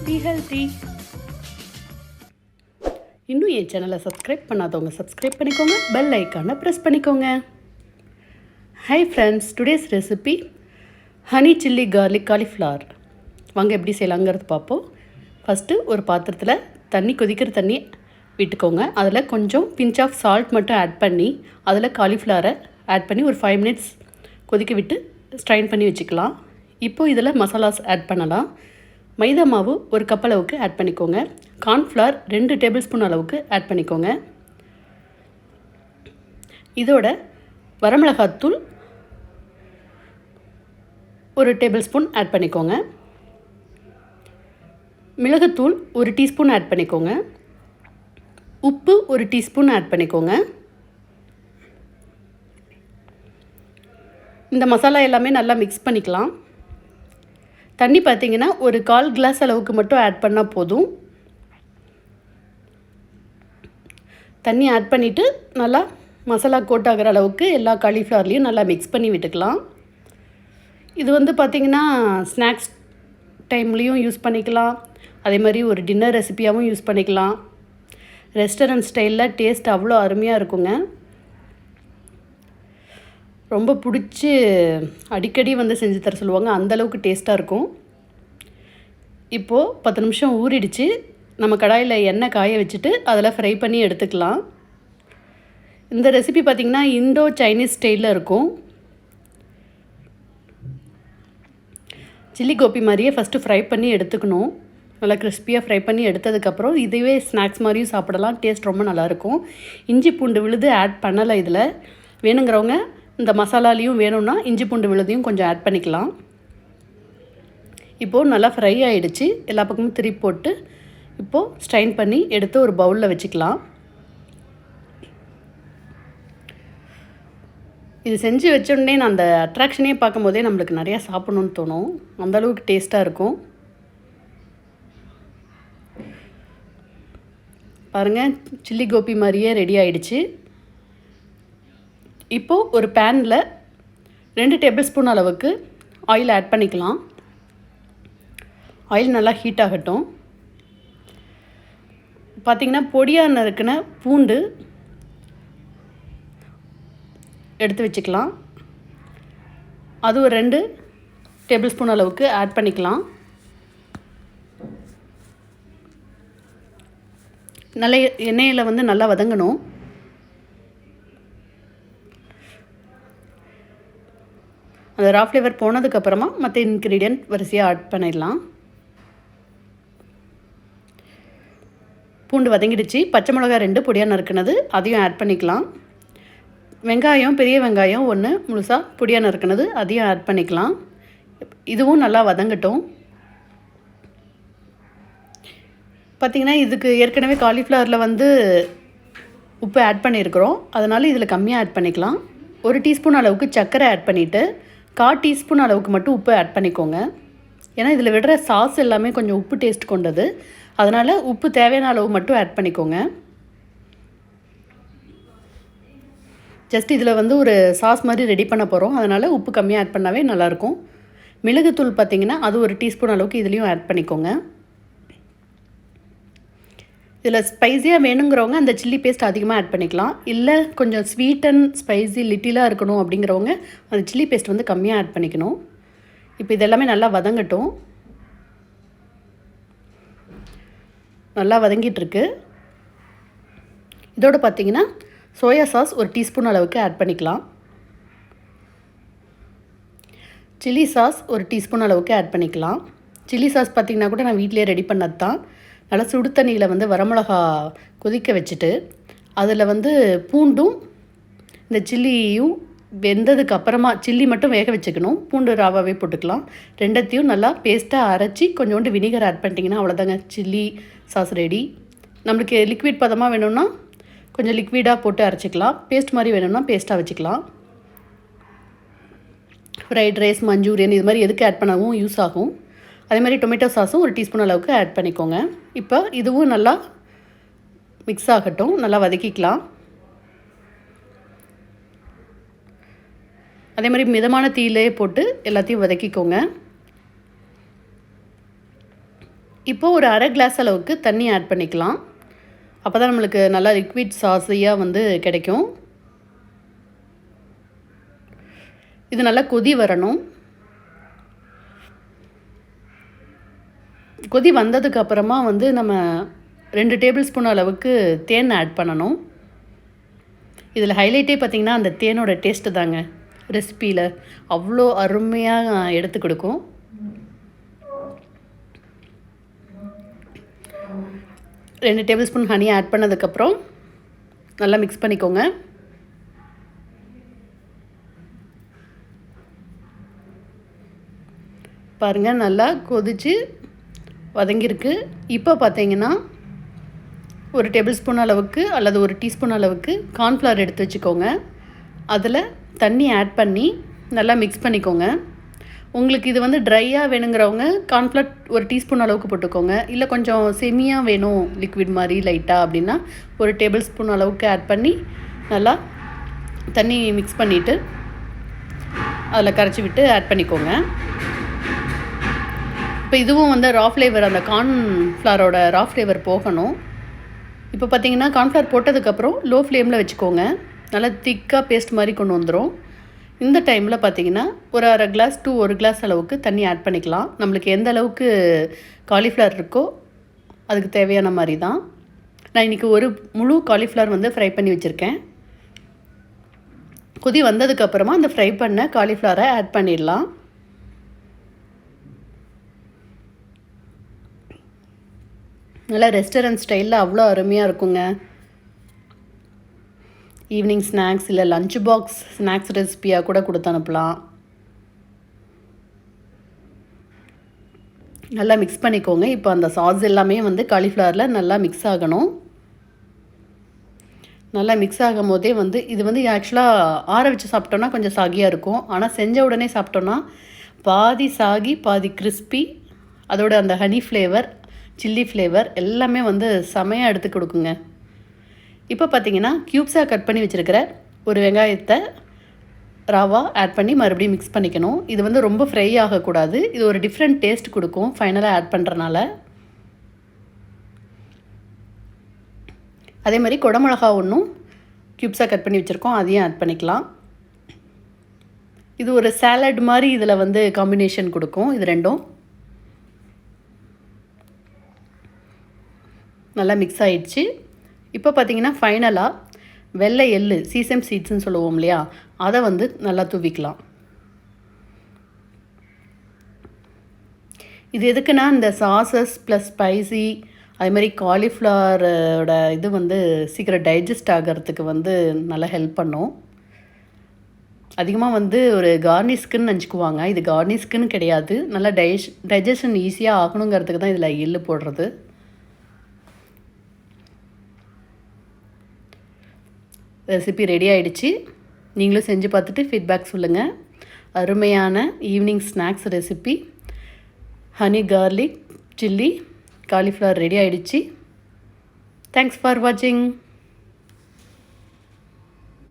Be healthy. இன்னும் என் சேனலை subscribe பண்ணாதவங்க சப்ஸ்கிரைப் பண்ணிக்கோங்க, பெல் ஐக்கானை ப்ரெஸ் பண்ணிக்கோங்க. Hi friends, today's recipe honey chilli garlic cauliflower. வாங்க எப்படி செய்யலாங்கிறது பார்ப்போம். ஃபஸ்ட்டு ஒரு பாத்திரத்தில் தண்ணி கொதிக்கிற தண்ணி விட்டுக்கோங்க. அதில் கொஞ்சம் பிஞ்ச் ஆஃப் சால்ட் மட்டும் ஆட் பண்ணி அதில் காலிஃப்ளவரை ஆட் பண்ணி ஒரு 5 minutes கொதிக்க விட்டு ஸ்ட்ரைன் பண்ணி வச்சுக்கலாம். இப்போது இதில் மசாலாஸ் ஆட் பண்ணலாம். மைதா மாவு ஒரு கப் அளவுக்கு ஆட் பண்ணிக்கோங்க. கார்ன்ஃப்ளவர் 2 tablespoon அளவுக்கு ஆட் பண்ணிக்கோங்க. இதோட வரமிளகாத்தூள் 1 tablespoon ஆட் பண்ணிக்கோங்க. மிளகுத்தூள் 1 teaspoon ஆட் பண்ணிக்கோங்க. உப்பு 1 teaspoon ஆட் பண்ணிக்கோங்க. இந்த மசாலா எல்லாமே நல்லா மிக்ஸ் பண்ணிக்கலாம். தண்ணி பார்த்திங்கன்னா ஒரு 1/4 glass அளவுக்கு மட்டும் ஆட் பண்ணால் போதும். தண்ணி ஆட் பண்ணிவிட்டு நல்லா மசாலா கோட் ஆகிற அளவுக்கு எல்லா காலிஃப்ளவர்லேயும் நல்லா மிக்ஸ் பண்ணி விட்டுக்கலாம். இது வந்து பார்த்திங்கன்னா ஸ்நாக்ஸ் டைம்லேயும் யூஸ் பண்ணிக்கலாம். அதே மாதிரி ஒரு டின்னர் ரெசிபியாகவும் யூஸ் பண்ணிக்கலாம். ரெஸ்டாரண்ட் ஸ்டைலில் டேஸ்ட் அவ்வளோ அருமையாக இருக்குங்க. ரொம்ப பிடிச்சி அடிக்கடி வந்து செஞ்சு தர சொல்லுவாங்க, அந்தளவுக்கு டேஸ்ட்டாக இருக்கும். இப்போது 10 நிமிஷம் ஊறிடுச்சு. நம்ம கடாயில் எண்ணெய் காய வச்சுட்டு அதில் ஃப்ரை பண்ணி எடுத்துக்கலாம். இந்த ரெசிபி பார்த்திங்கன்னா இண்டோ-சைனீஸ் ஸ்டைலில் இருக்கும். சில்லி கோபி மாதிரியே ஃபஸ்ட்டு ஃப்ரை பண்ணி எடுத்துக்கணும். நல்லா கிறிஸ்பியாக ஃப்ரை பண்ணி எடுத்ததுக்கப்புறம் இதுவே ஸ்நாக்ஸ் மாதிரியும் சாப்பிடலாம். டேஸ்ட் ரொம்ப நல்லாயிருக்கும். இஞ்சி பூண்டு விழுது ஆட் பண்ணலை. இதில் வேணுங்கிறவங்க இந்த மசாலாலையும் வேணும்னா இஞ்சி பூண்டு விழுதையும் கொஞ்சம் ஆட் பண்ணிக்கலாம். இப்போது நல்லா ஃப்ரை ஆகிடுச்சு. எல்லா பக்கமும் திருப்பி போட்டு இப்போது ஸ்ட்ரைன் பண்ணி எடுத்து ஒரு பவுலில் வச்சுக்கலாம். இது செஞ்சு வச்சோடனே நான் அந்த அட்ராக்ஷனே பார்க்கும்போதே நம்மளுக்கு நிறையா சாப்பிட்ணுன்னு தோணும். அந்தளவுக்கு டேஸ்ட்டாக இருக்கும். பாருங்கள், சில்லி கோபி மாதிரியே ரெடி ஆகிடுச்சு. இப்போது ஒரு பேனில் 2 tablespoon அளவுக்கு ஆயில் ஆட் பண்ணிக்கலாம். ஆயில் நல்லா ஹீட் ஆகட்டும். பார்த்திங்கன்னா பொடியாக நறுக்கின பூண்டு எடுத்து வச்சுக்கலாம். அது ஒரு 2 tablespoon அளவுக்கு ஆட் பண்ணிக்கலாம். நல்ல எண்ணெயில் வந்து நல்லா வதங்கணும். அந்த ரா ஃப்ளேவர் போனதுக்கப்புறமா மற்ற இன்க்ரீடியன்ட் வரிசையாக ஆட் பண்ணிடலாம். பூண்டு வதங்கிடுச்சு. பச்சை மிளகாய் 2 பொடியாக நறுக்குனது அதையும் ஆட் பண்ணிக்கலாம். வெங்காயம், பெரிய வெங்காயம் 1 முழுசாக பொடியாக நறுக்குனது அதையும் ஆட் பண்ணிக்கலாம். இதுவும் நல்லா வதங்கட்டும். பார்த்திங்கன்னா இதுக்கு ஏற்கனவே காலிஃப்ளவரில் வந்து உப்பு ஆட் பண்ணியிருக்கிறோம். அதனால் இதில் கம்மியாக ஆட் பண்ணிக்கலாம். 1 teaspoon அளவுக்கு சர்க்கரை ஆட் பண்ணிவிட்டு 1/4 teaspoon அளவுக்கு மட்டும் உப்பு ஆட் பண்ணிக்கோங்க. ஏன்னா இதில் விடுற சாஸ் எல்லாமே கொஞ்சம் உப்பு டேஸ்ட் கொண்டது. அதனால் உப்பு தேவையான அளவு மட்டும் ஆட் பண்ணிக்கோங்க. ஜஸ்ட் இதில் வந்து ஒரு சாஸ் மாதிரி ரெடி பண்ண போகிறோம். அதனால் உப்பு கம்மியாக ஆட் பண்ணாவே நல்லாயிருக்கும். மிளகுத்தூள் பார்த்திங்கன்னா அது 1 teaspoon அளவுக்கு இதுலேயும் ஆட் பண்ணிக்கோங்க. இதில் ஸ்பைஸியாக வேணுங்கிறவங்க அந்த சில்லி பேஸ்ட் அதிகமாக ஆட் பண்ணிக்கலாம். இல்லை கொஞ்சம் ஸ்வீட் அண்ட் ஸ்பைசி லிட்டிலாக இருக்கணும் அப்படிங்கிறவங்க அந்த சில்லி பேஸ்ட் வந்து கம்மியாக ஆட் பண்ணிக்கணும். இப்போ இதெல்லாமே நல்லா வதங்கட்டும். நல்லா வதங்கிட்டுருக்கு. இதோடு பார்த்திங்கன்னா சோயா சாஸ் 1 teaspoon அளவுக்கு ஆட் பண்ணிக்கலாம். சில்லி சாஸ் 1 teaspoon அளவுக்கு ஆட் பண்ணிக்கலாம். சில்லி சாஸ் பார்த்திங்கன்னா கூட நான் வீட்டிலே ரெடி பண்ணது தான். நல்லா சுடு தண்ணியில் வந்து வரமிளகா கொதிக்க வச்சுட்டு அதில் வந்து பூண்டும் இந்த சில்லியும் வெந்ததுக்கு அப்புறமா சில்லி மட்டும் வேக வச்சுக்கணும். பூண்டு ராவாவே போட்டுக்கலாம். ரெண்டத்தையும் நல்லா பேஸ்ட்டாக அரைச்சி கொஞ்சோண்டு வினிகர் ஆட் பண்ணிட்டிங்கன்னா அவ்வளோதாங்க, சில்லி சாஸ் ரெடி. நம்மளுக்கு லிக்விட் பதமாக வேணும்னா கொஞ்சம் லிக்விடாக போட்டு அரைச்சிக்கலாம். பேஸ்ட் மாதிரி வேணும்னா பேஸ்ட்டாக வச்சுக்கலாம். ஃப்ரைட் ரைஸ், மஞ்சூரியன் இது மாதிரி எதுக்கு ஆட் பண்ணவும் யூஸ் ஆகும். அதே மாதிரி டொமேட்டோ சாஸும் 1 teaspoon அளவுக்கு ஆட் பண்ணிக்கோங்க. இப்போ இதுவும் நல்லா மிக்ஸ் ஆகட்டும். நல்லா வதக்கிக்கலாம். அதே மாதிரி மிதமான தீயிலே போட்டு எல்லாத்தையும் வதக்கிக்கோங்க. இப்போ ஒரு அரை கிளாஸ் அளவுக்கு தண்ணி ஆட் பண்ணிக்கலாம். அப்போ தான் நம்மளுக்கு நல்லா லிக்விட் சாஸியாக வந்து கிடைக்கும். இது நல்லா கொதி வரணும். கொதி வந்ததுக்கப்புறமா வந்து நம்ம 2 டேபிள் ஸ்பூன் அளவுக்கு தேன் ஆட் பண்ணணும். இதில் ஹைலைட்டே பார்த்திங்கன்னா அந்த தேனோட டேஸ்ட்டு தாங்க. ரெசிப்பியில் அவ்வளோ அருமையாக எடுத்து கொடுக்கும். ரெண்டு டேபிள் ஸ்பூன் ஹனி ஆட் பண்ணதுக்கப்புறம் நல்லா மிக்ஸ் பண்ணிக்கோங்க. பாருங்கள், நல்லா கொதித்து வதங்கியிருக்கு. இப்போ பார்த்தீங்கன்னா ஒரு டேபிள் ஸ்பூன் அளவுக்கு அல்லது ஒரு டீஸ்பூன் அளவுக்கு கார்ன்ஃப்ளவர் எடுத்து வச்சுக்கோங்க. அதில் தண்ணி ஆட் பண்ணி நல்லா மிக்ஸ் பண்ணிக்கோங்க. உங்களுக்கு இது வந்து ட்ரையாக வேணுங்கிறவங்க கார்ன்ஃப்ளவர் ஒரு டீஸ்பூன் அளவுக்கு போட்டுக்கோங்க. இல்லை கொஞ்சம் செமியாக வேணும் லிக்விட் மாதிரி லைட்டாக அப்படின்னா ஒரு டேபிள் ஸ்பூன் அளவுக்கு ஆட் பண்ணி நல்லா தண்ணி மிக்ஸ் பண்ணிவிட்டு அதில் கரைச்சி விட்டு ஆட் பண்ணிக்கோங்க. இப்போ இதுவும் வந்து ரா ஃப்ளேவர், அந்த கார்ன்ஃப்ளவரோட ரா ஃப்ளேவர் போகணும். இப்போ பார்த்தீங்கன்னா கார்ன்ஃப்ளவர் போட்டதுக்கப்புறம் லோ ஃப்ளேமில் வச்சுக்கோங்க. நல்லா திக்காக பேஸ்ட் மாதிரி கொண்டு வந்துடும். இந்த டைமில் பார்த்தீங்கன்னா ஒரு அரை கிளாஸ் டு 1 கிளாஸ் அளவுக்கு தண்ணி ஆட் பண்ணிக்கலாம். நம்மளுக்கு எந்த அளவுக்கு காலிஃப்ளவர் இருக்கோ அதுக்கு தேவையான மாதிரி தான். நான் இன்றைக்கி ஒரு முழு காலிஃப்ளவர் வந்து ஃப்ரை பண்ணி வச்சுருக்கேன். கொதி வந்ததுக்கப்புறமா அந்த ஃப்ரை பண்ண காலிஃப்ளவரை ஆட் பண்ணிடலாம். நல்லா ரெஸ்டாரண்ட் ஸ்டைலில் அவ்வளோ அருமையாக இருக்குங்க. ஈவினிங் ஸ்நாக்ஸ் இல்லை லஞ்ச் பாக்ஸ் ஸ்நாக்ஸ் ரெசிபியாக கூட கொடுத்து அனுப்பலாம். நல்லா மிக்ஸ் பண்ணிக்கோங்க. இப்போ அந்த சாஸ் எல்லாமே வந்து காலிஃப்ளவரில் நல்லா மிக்ஸ் ஆகணும். நல்லா மிக்ஸ் ஆகும் போதே வந்து இது வந்து ஆக்சுவலாக ஆற வச்சு சாப்பிட்டோன்னா கொஞ்சம் சாகியாக இருக்கும். ஆனால் செஞ்ச உடனே சாப்பிட்டோன்னா பாதி சாகி பாதி கிறிஸ்பி, அதோட அந்த ஹனி ஃப்ளேவர், சில்லி ஃப்ளேவர் எல்லாமே வந்து செமையாக எடுத்து கொடுக்குங்க. இப்போ பார்த்தீங்கன்னா க்யூப்ஸாக கட் பண்ணி வச்சுருக்கிற ஒரு வெங்காயத்தை ராவாக ஆட் பண்ணி மறுபடியும் மிக்ஸ் பண்ணிக்கணும். இது வந்து ரொம்ப ஃப்ரை ஆகக்கூடாது. இது ஒரு டிஃப்ரெண்ட் டேஸ்ட் கொடுக்கும் ஃபைனலாக ஆட் பண்ணுறனால. அதே மாதிரி குடமிளகா ஒன்றும் க்யூப்ஸாக கட் பண்ணி வச்சுருக்கோம், அதையும் ஆட் பண்ணிக்கலாம். இது ஒரு சாலட் மாதிரி இதில் வந்து காம்பினேஷன் கொடுக்கும். இது ரெண்டும் நல்லா மிக்ஸ் ஆகிடுச்சு. இப்போ பார்த்தீங்கன்னா ஃபைனலாக வெள்ளை எள்ளு, சீசம் சீட்ஸ்ன்னு சொல்லுவோம் இல்லையா, அதை வந்து நல்லா தூவிக்கலாம். இது எதுக்குன்னா இந்த சாசஸ் ப்ளஸ் ஸ்பைசி அது மாதிரி காலிஃப்ளவரோட இது வந்து சீக்கிரம் டைஜஸ்ட் ஆகிறதுக்கு வந்து நல்லா ஹெல்ப் பண்ணும். அதிகமாக வந்து ஒரு கார்னிஷ்க்குன்னு நினச்சிக்குவாங்க. இது கார்னிஷ்க்குன்னு கிடையாது. நல்லா டைஜஷன் ஈஸியாக ஆகணுங்கிறதுக்கு தான் இதில் எள்ளு போடுறது. ரெசிபி ரெடி ஆகிடுச்சு. நீங்களும் செஞ்சு பார்த்துட்டு ஃபீட்பேக் சொல்லுங்கள். அருமையான evening snacks recipe honey garlic chilli cauliflower ready ஆகிடுச்சு. தேங்க்ஸ் ஃபார் வாட்சிங்.